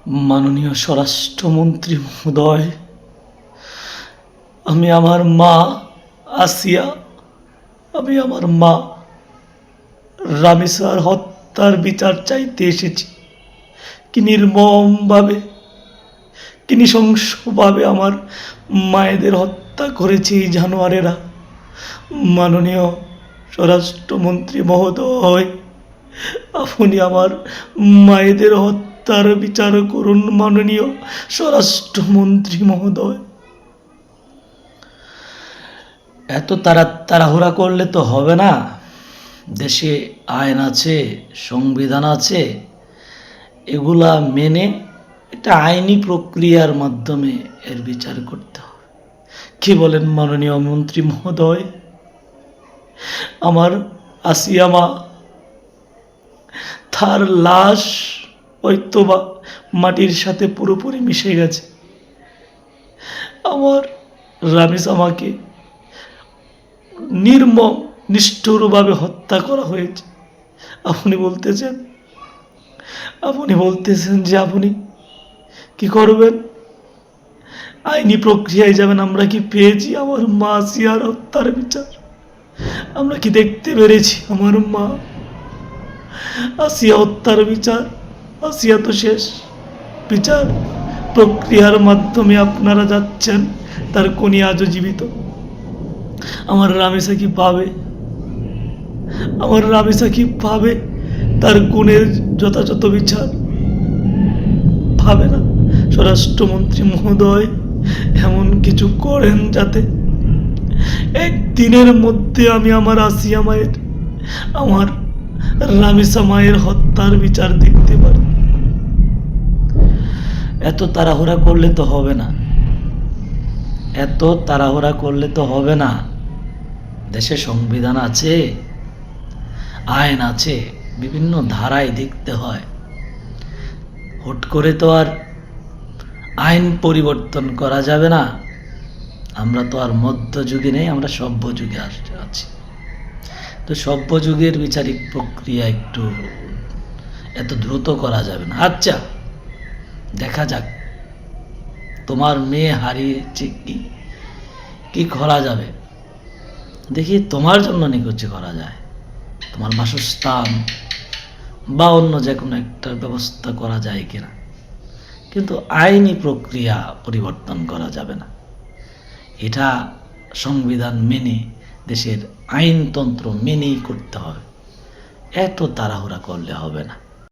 মাননীয় স্বরাষ্ট্রমন্ত্রী মহোদয়, আমি আমার মা আসিয়া, আমি আমার মা রামেসার হত্যার বিচার চাইতে এসেছি। কি নির্মমভাবে, কি নৃশংসভাবে আমার মায়েদের হত্যা করেছে এই জানোয়ারেরা। মাননীয় স্বরাষ্ট্রমন্ত্রী মহোদয়, আপনি আমার মায়েদের হত্যার বিচার করুন। মাননীয় স্বরাষ্ট্রমন্ত্রী মহোদয়, এত তাড়াহুড়া করলে তো হবে না। দেশে আইন আছে, সংবিধান আছে, এগুলা মেনে এটা আইনি প্রক্রিয়ার মাধ্যমে এর বিচার করতে হবে। কি বলেন মাননীয় মন্ত্রী মহোদয়? আমার আসিয়া মা, তার লাশ হয়তোবা মাটির সাথে পুরোপুরি মিশে গেছে। আমার রামেশ আমাকে নির্মম নিষ্ঠুরভাবে হত্যা করা হয়েছে। আপনি বলতেছেন যে আপনি কি করবেন? আইনি প্রক্রিয়ায় যাবেন। আমরা কি পেয়েছি আমার মা আসিয়ার হত্যার বিচার? আমরা কি দেখতে পেরেছি আমার মা আসিয়া হত্যার বিচার? আসিয়া তো শেষ। বিচার প্রক্রিয়ার মাধ্যমে আপনারা যাচ্ছেন, তার কোনি আজও জীবিত। আমার রামেশা কি পাবে? আমার রামেশা কি পাবে তার গুণের যথাযথ বিচার? পাবে না। স্বরাষ্ট্রমন্ত্রী মহোদয়, এমন কিছু করেন যাতে একদিনের মধ্যে আমি আমার আসিয়া মায়ের, আমার রামেশা মায়ের হত্যার বিচার দেখতে পারি। এত তাড়াহুড়া করলে তো হবে না, এত তাড়াহুড়া করলে তো হবে না। দেশে সংবিধান আছে, আইন আছে, বিভিন্ন ধারায় দেখতে হয়। হুট করে তো আর আইন পরিবর্তন করা যাবে না। আমরা তো আর মধ্যযুগে নেই, আমরা সভ্য যুগে আছি। তো সভ্য যুগের বিচারিক প্রক্রিয়া একটু এত দ্রুত করা যাবে না। আচ্ছা, দেখা যাক তোমার মেয়ে হারিয়েছে, কি করা যাবে দেখি। তোমার জন্য নিকুচি করা যায়, তোমার বাসস্থান বা অন্য যে কোনো একটার ব্যবস্থা করা যায় কিনা, কিন্তু আইনি প্রক্রিয়া পরিবর্তন করা যাবে না। এটা সংবিধান মেনে, দেশের আইনতন্ত্র মেনেই করতে হবে। এত তাড়াহুড়া করলে হবে না।